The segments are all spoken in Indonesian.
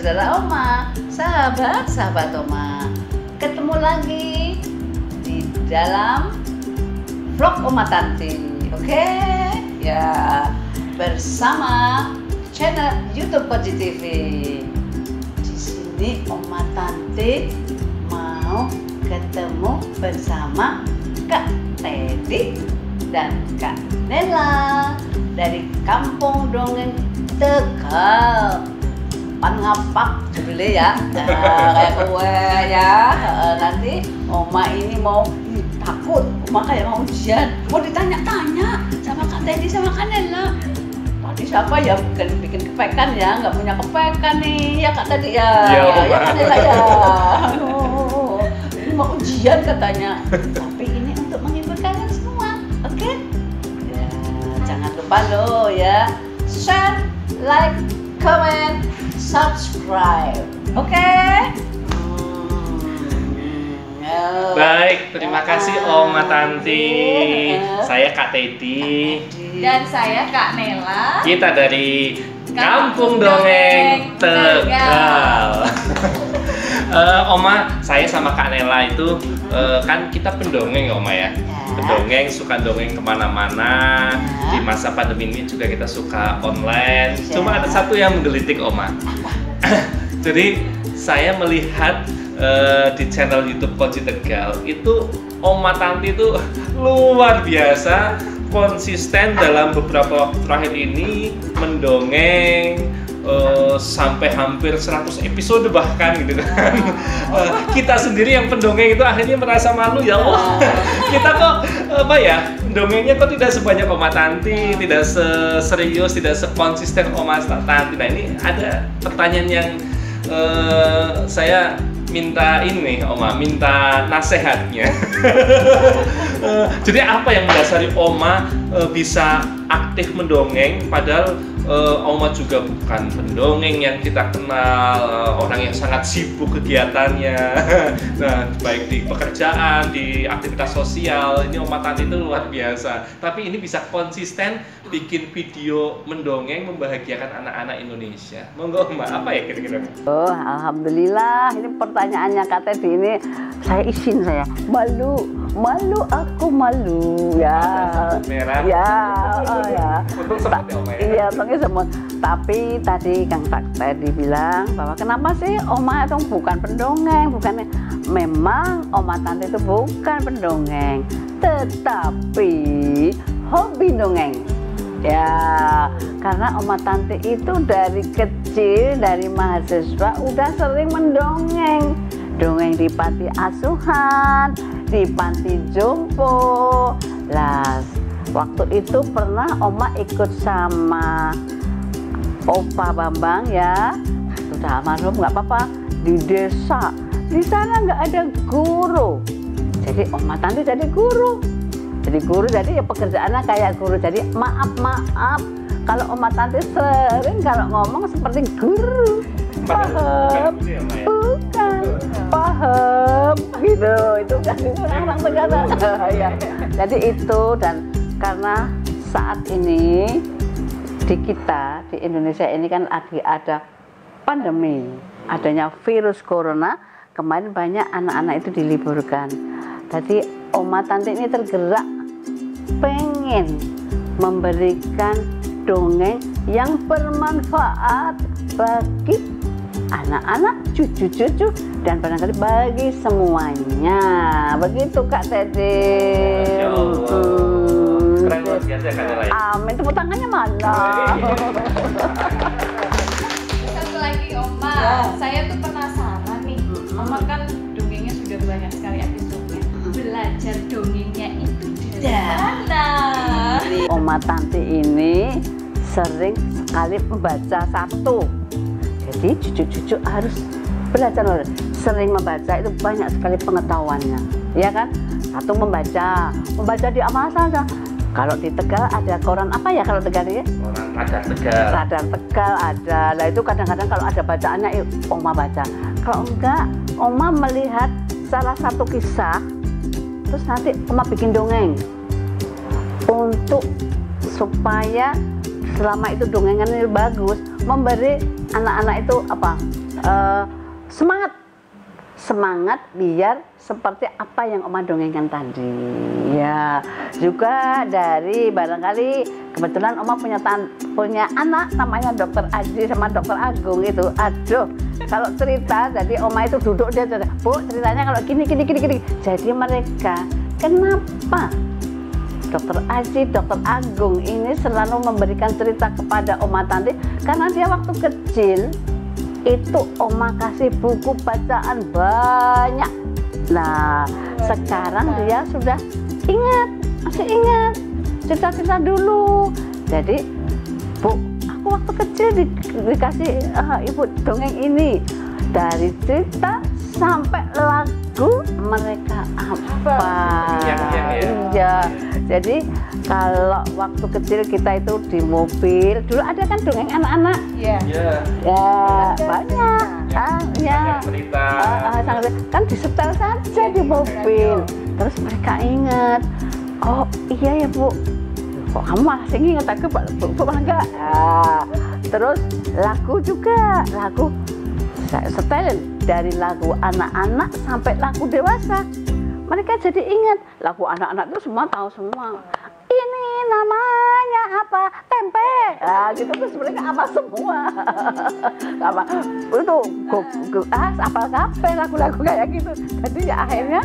saudara Oma, sahabat Oma. Ketemu lagi di dalam vlog Oma Tanti. Oke? Ya, bersama channel YouTube Koji TV. Di sini Oma Tanti mau ketemu bersama Kak Teddy dan Kak Nela dari Kampung Dongeng Tegal. Pangapak judulnya ya, kayak gue ya. Nanti Oma ini mau takut, Oma kayak mau ujian, mau ditanya-tanya sama Kak Teddy sama Kak Nela. Tadi siapa ya bikin kepekan ya, nggak punya kepekan nih ya Kak Teddy ya, ya Kak Nela ya. Ini mau ujian katanya, tapi ini untuk menghibur kalian semua, oke? Ya, jangan lupa lo ya, share, like, comment, subscribe, oke? Baik, terima kasih Oma Tanti. Saya Kak Teddy. Dan saya Kak Nela. Kita dari Kampung Dongeng Tegal. Oma, saya sama Kak Nela itu kan kita pendongeng Oma ya. Pendongeng, suka dongeng kemana-mana. Di masa pandemi ini juga kita suka online. Cuma ada satu yang menggelitik Oma. Jadi saya melihat di channel YouTube Koji Tegal itu Oma Tanti itu luar biasa konsisten dalam beberapa waktu terakhir ini mendongeng sampai hampir 100 episode bahkan gitu kan. Kita sendiri yang pendongeng itu akhirnya merasa malu, ya Allah. Kita kok apa ya, dongengnya kok tidak sebanyak Oma Tanti, tidak serius, tidak sekonsisten Oma Tanti. Nah, ini ada pertanyaan yang saya minta ini Oma, minta nasihatnya. Jadi apa yang mendasari Oma bisa aktif mendongeng padahal Oma juga bukan pendongeng yang kita kenal, orang yang sangat sibuk kegiatannya. Nah, baik di pekerjaan, di aktivitas sosial, ini Oma Tanti itu luar biasa. Tapi ini bisa konsisten bikin video mendongeng membahagiakan anak-anak Indonesia. Monggo Oma, apa ya kira-kira? Oh, alhamdulillah, ini pertanyaannya Kak Teddy ini saya izin saya malu aku malu ya. Merah. Ya, oh ya. Untung sempat ya Oma ya. Iya, untungnya semut. Tapi tadi Kang Teddy bilang bahwa kenapa sih Oma itu bukan pendongeng, bukan. Memang Oma Tanti itu bukan pendongeng, tetapi hobi dongeng. Ya, karena Oma Tanti itu dari kecil, dari mahasiswa udah sering mendongeng. Dongeng di panti asuhan, di panti jompo. Lah, waktu itu pernah Oma ikut sama Opa Bambang ya, sudah almarhum nggak apa-apa, di desa. Di sana nggak ada guru, jadi Oma Tanti jadi guru. Jadi ya pekerjaannya kayak guru. Jadi maaf kalau Oma Tanti sering kalau ngomong seperti guru. Paham? Bukan. Paham gitu. Itu kan orang Tegal. Ya. Jadi itu, dan karena saat ini di kita di Indonesia ini kan lagi ada pandemi, adanya virus corona. Kemarin banyak anak-anak itu diliburkan. Jadi Oma Tanti ini tergerak pengen memberikan dongeng yang bermanfaat bagi anak-anak, cucu-cucu, dan barangkali bagi semuanya. Begitu Kak Teddy. Keren luar biasa Kak Nela ya. Amin, tepuk tangannya mana? Satu lagi Oma, saya tuh penasaran nih. Oma kan dongengnya sudah banyak sekali episodenya. Belajar dongengnya itu dari mana? Oma Tanti ini sering sekali membaca satu. Jadi cucu-cucu harus belajar, sering membaca itu banyak sekali pengetahuannya, ya kan? Satu membaca di amal saja. Kalau di Tegal ada koran apa ya kalau Tegal ya? Koran Radar Tegal. Radar Tegal ada. Lah itu kadang-kadang kalau ada bacaannya Oma baca. Kalau enggak, Oma melihat salah satu kisah, terus nanti Oma bikin dongeng untuk supaya selama itu dongengannya bagus, memberi anak-anak itu apa? semangat biar seperti apa yang Oma dongengkan tadi. Ya, juga dari barangkali kebetulan Oma punya anak namanya Dokter Aji sama Dokter Agung itu. Aduh, kalau cerita jadi Oma itu duduk dia cerita, Bu, ceritanya kalau gini. Jadi mereka kenapa Dokter Aji, Dokter Agung ini selalu memberikan cerita kepada Oma Tanti karena dia waktu kecil itu Oma kasih buku bacaan banyak. Nah, sekarang dia sudah masih ingat cerita-cerita dulu. Jadi, Bu, aku waktu kecil dikasih Ibu dongeng ini. Dari cerita sampai lagu mereka apa. Iya. Jadi kalau waktu kecil kita itu di mobil, dulu ada kan dongeng anak-anak. Iya. Ya, banyak. Ya. Cerita. Kan disetel saja di mobil. Terus mereka ingat, oh iya ya Bu, kok kamu masih ingat aku, Bu malah enggak. Terus lagu juga, lagu saya setelin dari lagu anak-anak sampai lagu dewasa. Mereka jadi ingat, lagu anak-anak itu semua tahu semua. Ini namanya apa? Tempe. Gitu terus mereka apa semua. Apa itu apal kafe lagu-lagu kayak gitu. Jadi ya akhirnya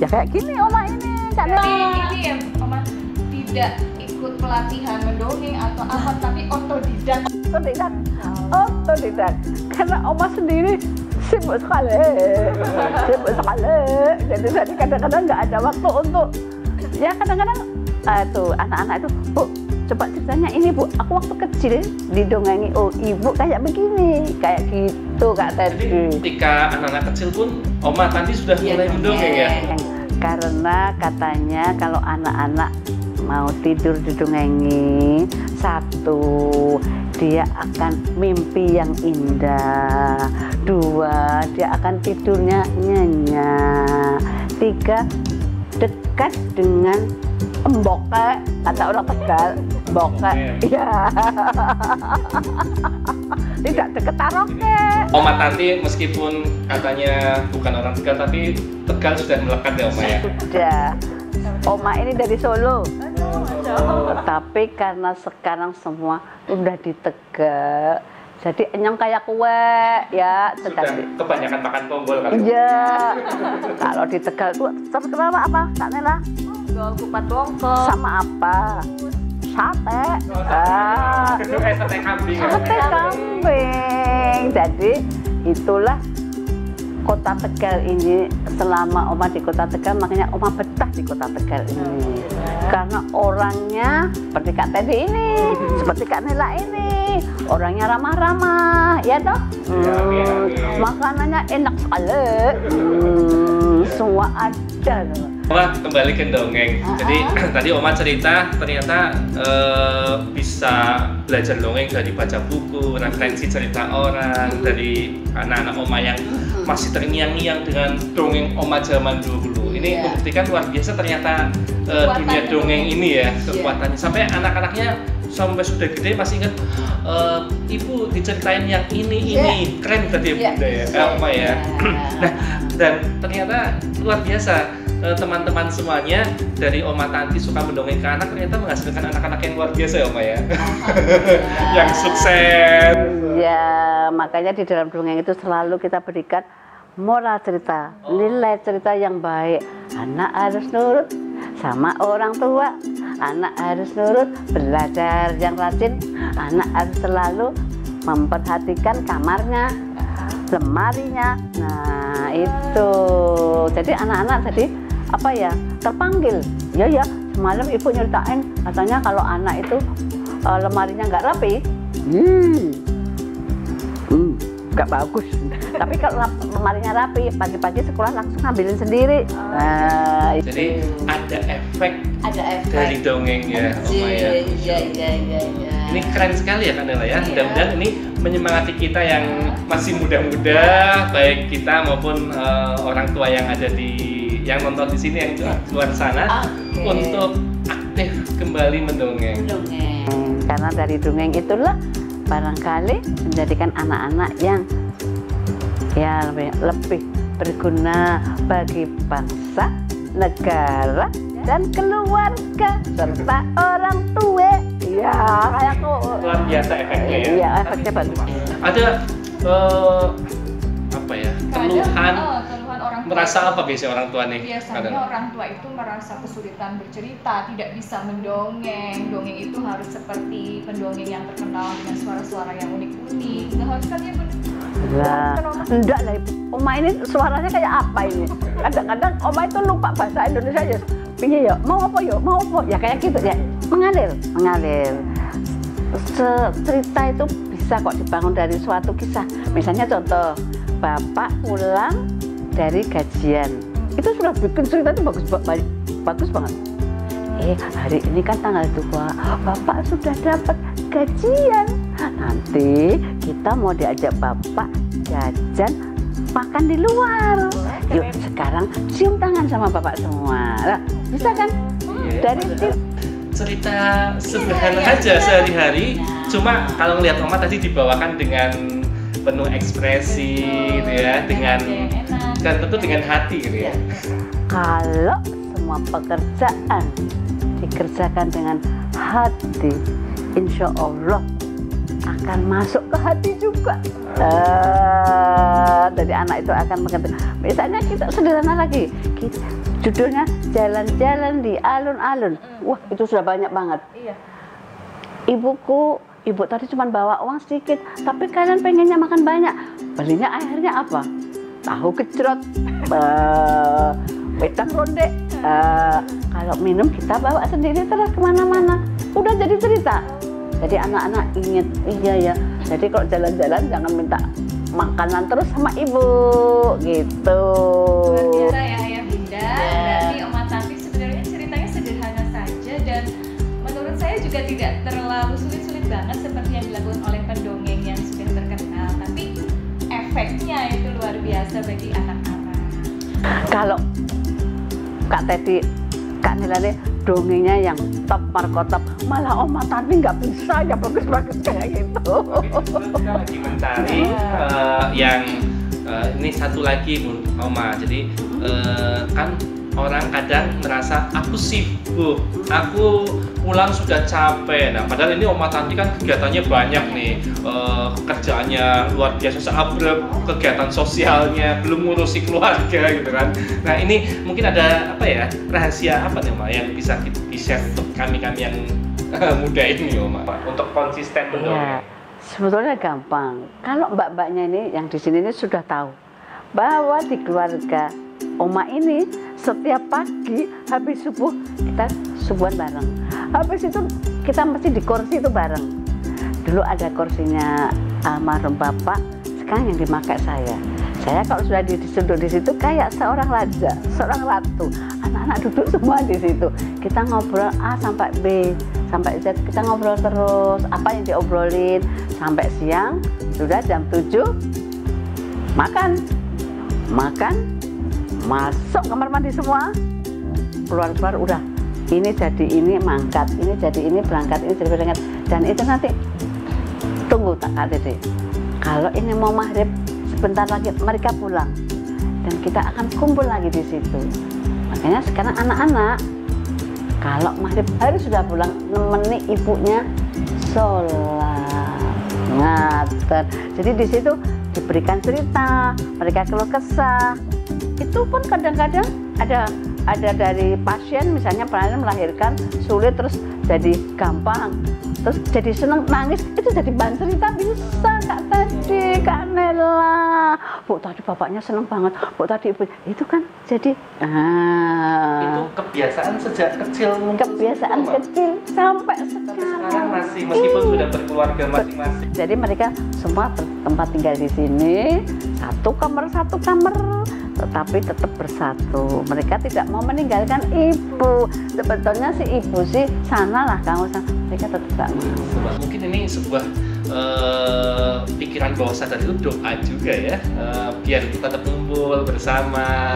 ya kayak gini Oma ini. Jadi ini ya Oma tidak ikut pelatihan mendongeng atau apa, tapi otodidak. Otodidak. Karena Oma sendiri sibuk sekali. Jadi kadang-kadang nggak ada waktu untuk, ya kadang-kadang tuh anak-anak itu, Bu, coba ceritanya ini Bu, aku waktu kecil didongengi, oh Ibu kayak begini, kayak gitu Kak Teddy. Jadi ketika anak-anak kecil pun Oma Tanti sudah mulai mendongeng ya? Karena katanya kalau anak-anak mau tidur didongengi, satu, dia akan mimpi yang indah. Dua, dia akan tidurnya nyenyak. Tiga, dekat dengan emboke, kata orang Tegal, emboke. Iya. Tidak deket taroke. Oma Tanti meskipun katanya bukan orang Tegal, tapi Tegal sudah melekat ya Oma ya? Sudah. Oma ini dari Solo. Tapi karena sekarang semua udah di Tegal, jadi enyam kayak kue ya. Sudah kebanyakan makan ponggol kali. Iya. Kalau di Tegal tuh terkenal apa Kak Nela? Kupat bongko. Sama apa? Sate. Sate kambing. Sate kambing. Jadi itulah Kota Tegal ini. Selama Oma di Kota Tegal, makanya Oma betah di Kota Tegal ini. Karena orangnya seperti Kak Teddy ini, seperti Kak Nela ini, orangnya ramah-ramah, ya toh? Makanannya enak sekali, semua ada. Oma kembali ke dongeng. Jadi tadi Oma cerita ternyata bisa belajar dongeng dari baca buku, referensi cerita orang, dari anak-anak Oma yang masih terngiang-ngiang dengan dongeng Oma zaman dulu. Ini membuktikan luar biasa ternyata dunia dongeng ini ya, kekuatannya. Sampai anak-anaknya sampai sudah gede masih ingat, Ibu diceritain yang ini keren tadi ya Bunda ya, Oma ya. Nah, dan ternyata luar biasa. Teman-teman semuanya dari Oma Tanti suka mendongeng ke anak, ternyata menghasilkan anak-anak yang luar biasa ya Oma ya. Yang sukses. Ya, makanya di dalam dongeng itu selalu kita berikan moral cerita, nilai cerita yang baik. Anak harus nurut sama orang tua, anak harus nurut, belajar yang rajin, anak harus selalu memperhatikan kamarnya, lemarinya. Nah itu, jadi anak-anak tadi apa ya, terpanggil. Ya semalam ibu nyeritain katanya kalau anak itu lemarinya nggak rapi, nggak bagus. Tapi kalau lemarinya rapi, pagi-pagi sekolah langsung ngambilin sendiri. Nah, jadi ada efek dari dongeng ya Oma ya. Iya. Ini keren sekali ya Kak Nela ya. Mudah-mudahan ini menyemangati kita yang masih muda-muda, baik kita maupun orang tua yang ada yang nonton di sini, yang di luar sana, untuk aktif kembali mendongeng. Karena dari dongeng itulah barangkali menjadikan anak-anak yang ya lebih berguna bagi bangsa, negara, dan keluarga serta orang tua. Ya, kayak kok luar biasa efeknya ya. Iya, efeknya bagus. Ada apa ya? Keluhan orang tua. Merasa apa biasanya orang tua nih? Biasanya orang tua itu merasa kesulitan bercerita, tidak bisa mendongeng. Dongeng itu harus seperti pendongeng yang terkenal dengan suara-suara yang unik-unik. Nggak harus kan ya Lah, enggak lah Ibu. Oma ini suaranya kayak apa ini? Kadang-kadang Oma itu lupa bahasa Indonesia ya. Piye ya? Mau apa ya? Mau apa? Ya kayak gitu ya. Mengalir. Cerita itu bisa kok dibangun dari suatu kisah. Misalnya contoh, Bapak pulang dari gajian. Itu sudah bikin cerita itu bagus banget. Hari ini kan tanggal 2, Bapak sudah dapat gajian. Nanti kita mau diajak Bapak jajan makan di luar. Yuk sekarang cium tangan sama Bapak semua. Nah, bisa kan? Dari cerita sederhana aja sehari-hari. Cuma kalau ngelihat Oma tadi dibawakan dengan penuh ekspresi gitu ya, dengan dan tentu dengan hati gitu ya. Kalau semua pekerjaan dikerjakan dengan hati, insya Allah akan masuk ke hati juga. Jadi anak itu akan mengerti. Misalnya kita sederhana lagi, judulnya jalan-jalan di alun-alun. Wah, itu sudah banyak banget. Iya. Ibu tadi cuma bawa uang sedikit, tapi kalian pengennya makan banyak. Belinya akhirnya apa? Tahu gejrot, wedang ronde. Kalau minum kita bawa sendiri terus kemana-mana. Udah jadi cerita. Jadi anak-anak ingat, iya ya. Jadi kalau jalan-jalan jangan minta makanan terus sama ibu, gitu. Luar biasa ya Ayah Bunda. Berarti Oma Tati sebenarnya ceritanya sederhana saja dan menurut saya juga tidak terlalu sulit-sulit banget seperti yang dilakukan oleh pendongeng yang sudah terkenal. Tapi efeknya itu luar biasa bagi anak-anak. Kalau Kak Teddy, Kak Nilani dongengnya yang top markotop, malah Oma Tati nggak bisa ya bagus-bagus kayak gitu. Kita lagi mencari yang ini satu lagi Bu Oma. Jadi kan orang kadang merasa aku sibuk, aku pulang sudah capek. Nah padahal ini Oma Tati kan kegiatannya banyak nih, kerjaannya luar biasa, seabrek kegiatan sosialnya, belum ngurusi keluarga gitu kan. Nah ini mungkin ada apa ya, rahasia apa nih Oma yang bisa di-share untuk kami yang muda ini Oma, untuk konsisten mendongeng? Sebetulnya gampang. Kalau mbak-mbaknya ini yang di sini ini sudah tahu bahwa di keluarga Oma ini setiap pagi habis subuh kita subuhan bareng. Habis itu kita mesti di kursi itu bareng. Dulu ada kursinya almarhum bapak, sekarang yang dipakai saya. Saya kalau sudah duduk di situ kayak seorang raja, seorang ratu. Anak-anak duduk semua di situ. Kita ngobrol A sampai B, sampai Z, kita ngobrol terus. Apa yang diobrolin sampai siang, sudah jam 7 makan, masuk kamar mandi semua, keluar udah. Ini jadi ini mangkat, ini jadi ini berangkat, ini jadi berangkat. Dan itu nanti tunggu tak Teddy. Kalau ini mau maghrib sebentar lagi mereka pulang dan kita akan kumpul lagi di situ. Makanya sekarang anak-anak kalau maghrib hari sudah pulang nemeni ibunya sholat ngaten. Jadi di situ diberikan cerita, mereka keluh kesah. Itu pun kadang-kadang ada dari pasien misalnya pernah melahirkan sulit terus jadi gampang, terus jadi seneng nangis, itu jadi bahan cerita bisa Kak Teddy, Kak Nela. Bu tadi bapaknya seneng banget, bu tadi ibu itu kan jadi itu kebiasaan sejak kecil mungkin. Kebiasaan kecil sampai sekarang masih, meskipun sudah berkeluarga masing-masing. Jadi mereka semua tempat tinggal di sini satu kamar, tetapi tetap bersatu. Mereka tidak mau meninggalkan ibu. Sebetulnya si ibu sih sanalah kamu sana. Mereka tetap tak mau. Mungkin ini sebuah pikiran bawah sadar itu doa juga ya, biar kita tetap kumpul bersama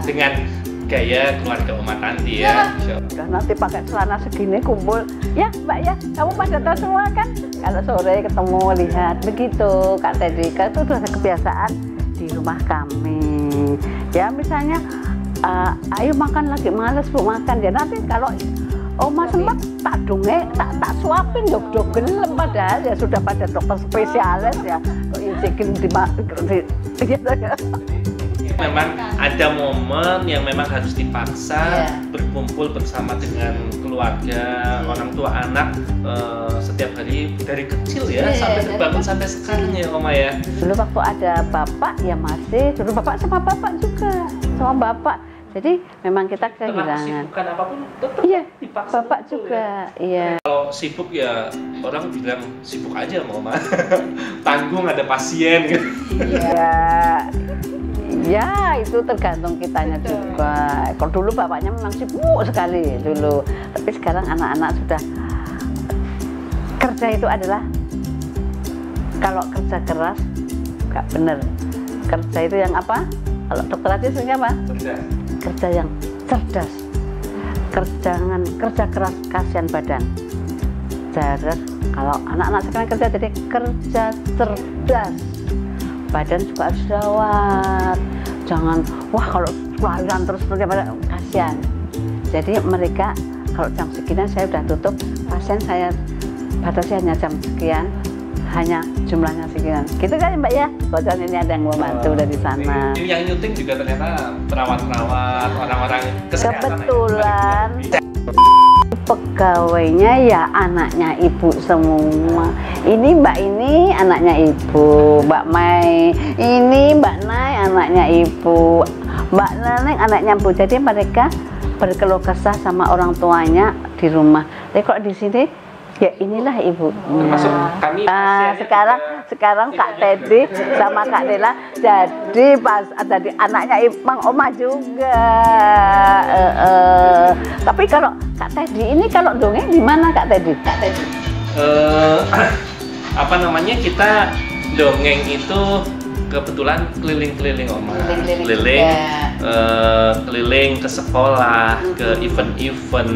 dengan gaya keluarga Oma Tanti ya. Udah nanti pakai celana segini kumpul ya Mbak ya. Kamu pada tahu semua kan? Kalau sore ketemu lihat begitu Kak Teddy. Itu udah kebiasaan. di rumah kami. Ya misalnya, ayo makan lagi, males Bu makan. Ya nanti kalau Oma sempat tak dongeng, tak suapin dok gelem, padahal ya sudah pada dokter spesialis ya. Kok injekin di gitu ya. Memang ada momen yang memang harus dipaksa berkumpul bersama dengan keluarga, orang tua anak setiap hari dari kecil ya sampai terbangun sampai sekarang ya Oma ya. Dulu waktu ada bapak ya masih, dulu bapak sama bapak juga, sama bapak. Jadi memang kita kehilangan. Bukan apapun tetap dipaksa. Bapak juga, iya. Kalau sibuk ya orang bilang sibuk aja Oma. Tanggung ada pasien gitu. Iya. Ya itu tergantung kitanya juga. Kalau dulu bapaknya memang sibuk sekali dulu, tapi sekarang anak-anak sudah kerja itu adalah kalau kerja keras nggak bener. Kerja itu yang apa? Kalau dokter aja sebenarnya apa? Kerja yang cerdas. Kerja keras kasihan badan. Jarang kalau anak-anak sekarang kerja jadi kerja cerdas. Badan juga harus rawat. Jangan kalau lahiran terus bagaimana, kasihan. Jadi mereka kalau jam sekian saya udah tutup, pasien saya batasi hanya jam sekian, hanya jumlahnya sekian. Gitu kan Mbak ya? Kebetulan ini ada yang mau bantu dari sana. Ini yang nyuting juga ternyata perawat-perawat, orang-orang kesehatan. Kebetulan pegawainya ya anaknya ibu semua. Ini Mbak ini anaknya ibu, Mbak Mai ini Mbak Nay anaknya ibu, Mbak Neneng anaknya ibu. Jadi mereka berkeluh kesah sama orang tuanya di rumah. Tapi kalau di sini ya inilah ibu. Termasuk kami sekarang Kak Teddy sama Kak Dela jadi anaknya Mang Oma juga. Tapi kalau Kak Teddy ini kalau dongeng di mana Kak Teddy? Apa namanya, kita dongeng itu kebetulan keliling-keliling Oma, keliling ke sekolah, ke event-event,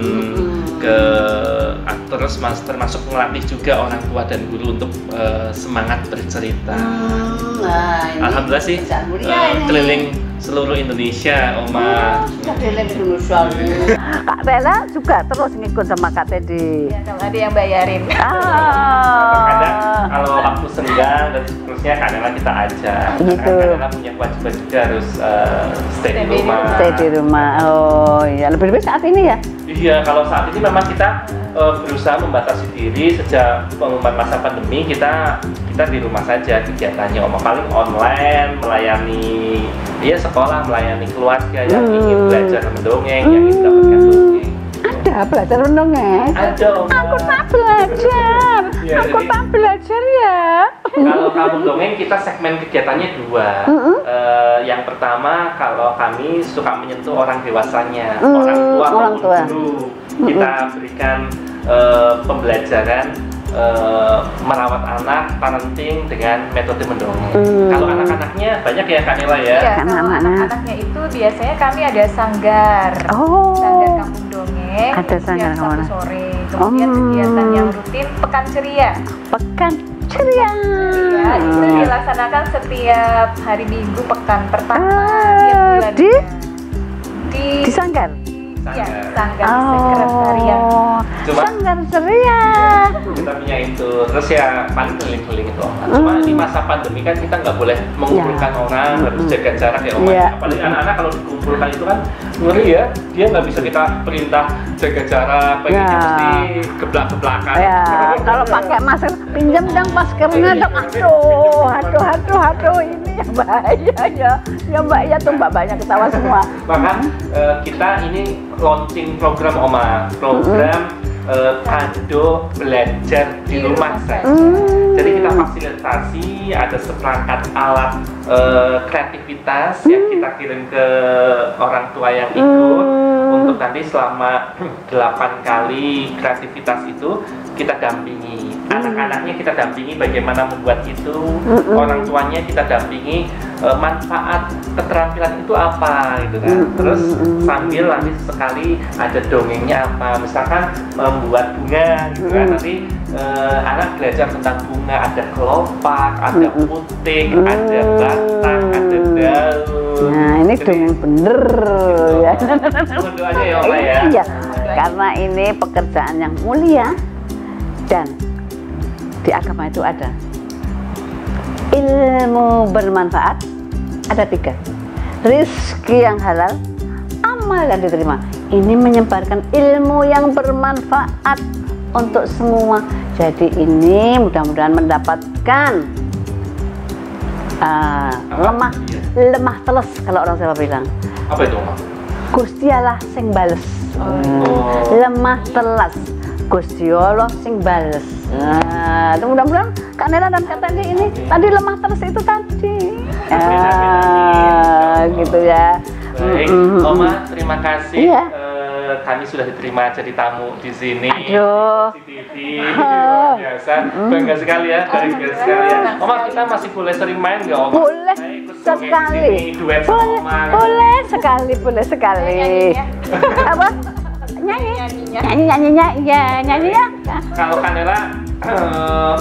terus termasuk melatih juga orang tua dan guru untuk semangat bercerita. Alhamdulillah sih keliling seluruh Indonesia Oma. Keliling Indonesia. Kak Tela juga terus ngikut sama Kak Teddy. Ya, kalau ada yang bayarin. Kadang kalau waktu senggang dan seterusnya kadang kita ajak. Gitu. Karena punya kewajiban juga harus stay di rumah. Stay di rumah. Oh iya, lebih-lebih saat ini ya? Iya, kalau saat ini memang kita berusaha membatasi diri. Sejak pengumuman masa pandemi kita di rumah saja kegiatannya Oma, paling online, melayani sekolah, melayani keluarga yang ingin belajar mendongeng, yang ingin mendapatkan dongeng. Ada belajar mendongeng? Ada Oma. Aku tak belajar. Aku tak belajar ya. Kalau kampung dongeng kita segmen kegiatannya dua. Yang pertama kalau kami suka menyentuh orang dewasanya, orang tua maupun guru. Kita berikan pembelajaran merawat anak, parenting dengan metode mendongeng. Kalau anak-anaknya banyak ya Kak Nela ya? Iya, anak-anaknya itu biasanya kami ada sanggar. Sanggar kampung dongeng. Ada sanggar Sabtu sore. Kemudian kegiatan yang rutin Pekan Ceria. Pekan Ceria. Itu dilaksanakan setiap hari Minggu pekan pertama tiap bulan. Di sanggar. Ya, sanggar sekretariat. Sanggar ceria. Kita punya itu, terus ya paling keliling-keliling itu Oma. Cuma di masa pandemi kan kita nggak boleh mengumpulkan orang, harus jaga jarak ya Oma. Apalagi anak-anak kalau dikumpulkan itu kan ngeri ya, dia nggak bisa kita perintah jaga jarak, pengennya mesti geblak-geblakan. Ya, kalau pakai masker, pinjam dong maskernya dong. Aduh, ini ya bahaya ya. Ya Mbak ya tuh Mbak banyak ketawa semua. Maka kita ini launching program Oma, kado belajar di rumah saja. Jadi kita fasilitasi, ada seperangkat alat kreativitas yang kita kirim ke orang tua yang ikut untuk nanti selama 8 kali kreativitas itu kita dampingi. Anak-anaknya kita dampingi bagaimana membuat itu, orang tuanya kita dampingi manfaat keterampilan itu apa gitu kan. Terus sambil nanti sekali ada dongengnya apa, misalkan membuat bunga gitu kan. Nanti anak belajar tentang bunga, ada kelopak, ada puting, ada batang, ada daun. Nah, ini dongeng bener ya. Mohon doanya ya Oma ya. Iya, karena ini pekerjaan yang mulia dan di agama itu ada ilmu bermanfaat, ada 3, rizki yang halal, amal yang diterima. Ini menyebarkan ilmu yang bermanfaat untuk semua. Jadi ini mudah-mudahan mendapatkan lemah teles, kalau orang Jawa bilang. Apa itu Oma? Gusti Allah sing bales. Lemah teles, Gusti Allah sing bales. Nah, mudah-mudahan Kak Nela dan Kak Teddy ini tadi lemah teles itu tadi. Gitu ya. Baik, Oma, terima kasih. Iya. Kami sudah diterima jadi tamu di sini. Aduh. Di TV. Luar biasa. Bangga sekali ya, bangga sekali ya. Oma, kita masih boleh sering main nggak Oma? Boleh Saya ikut dongeng sekali. di sini, duet sama Oma. Boleh sekali, boleh sekali. Apa? Nyanyinya, iya nyanyinya. Kalau Kak Nela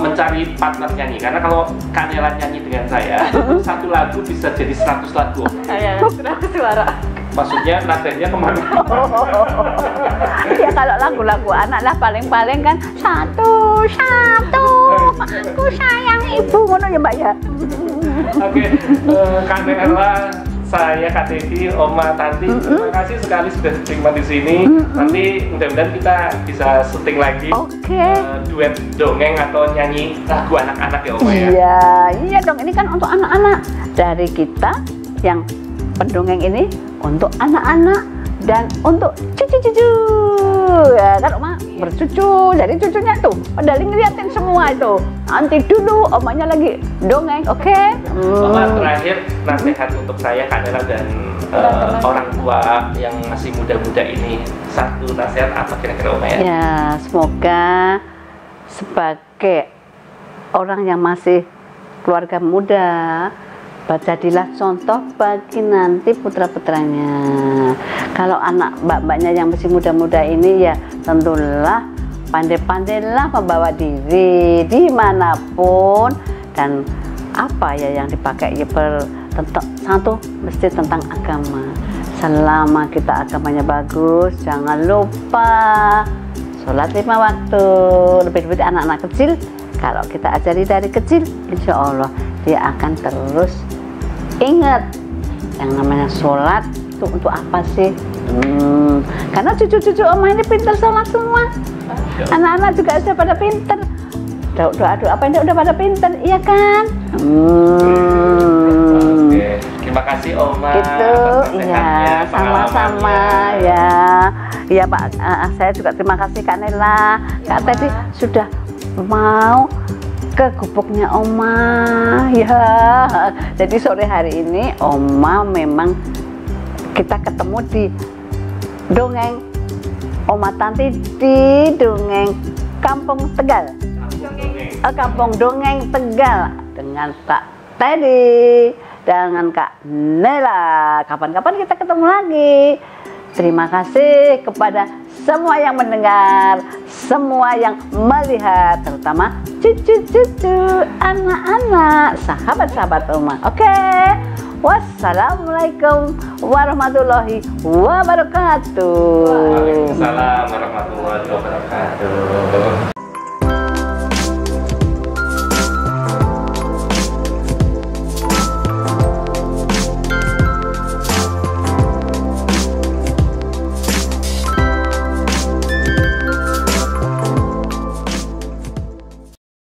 mencari partner nyanyi, karena kalau Kak Nela nyanyi dengan saya, satu lagu bisa jadi 100 lagu. Sudah suara. Maksudnya nadanya kemana? Ya kalau lagu-lagu anak lah paling-paling kan satu aku sayang ibu, ngono ya Mbak ya. Oke, Kak Nela, saya Kak Teddy, Oma, Tanti, terima kasih sekali sudah diterima di sini. Nanti mudah-mudahan kita bisa syuting lagi. Oke. Duet dongeng atau nyanyi lagu anak-anak ya Oma ya. Iya dong, ini kan untuk anak-anak. Dari kita yang pendongeng ini untuk anak-anak dan untuk cucu-cucu. Ya kan Oma bercucu, jadi cucunya tuh pada ngeliatin semua itu. Nanti dulu omanya lagi dongeng, oke? Oma, terakhir nasihat untuk saya, Kak Nela dan orang tua yang masih muda-muda ini, satu nasihat apa kira-kira Oma ya? Ya, semoga sebagai orang yang masih keluarga muda, jadilah contoh bagi nanti putra-putranya. Kalau anak mbak-mbaknya yang masih muda-muda ini ya tentulah pandai-pandailah membawa diri dimanapun, dan apa ya yang dipakai ya satu mesti tentang agama. Selama kita agamanya bagus, jangan lupa sholat 5 waktu. Lebih-lebih anak-anak kecil, kalau kita ajari dari kecil, insya Allah dia akan terus ingat yang namanya sholat itu untuk apa sih? Karena cucu-cucu Oma ini pintar sholat semua. Anak-anak juga sudah pada pintar. Doa-doa apa ini udah pada pintar, iya kan? Oke, terima kasih Oma. Gitu, iya, sama-sama ya. Iya Pak, saya juga terima kasih Kak Nela. Kak Teddy sudah mau ke gubuknya Oma ya. Jadi sore hari ini Oma memang kita ketemu di dongeng Oma Tanti di dongeng Kampung Tegal. Kampung Dongeng Tegal dengan Kak Teddy, dengan Kak Nela. Kapan-kapan kita ketemu lagi. Terima kasih kepada semua yang mendengar, semua yang melihat, terutama cucu-cucu, anak-anak, sahabat-sahabat Oma. Oke. Wassalamualaikum warahmatullahi wabarakatuh. Waalaikumsalam warahmatullahi wabarakatuh.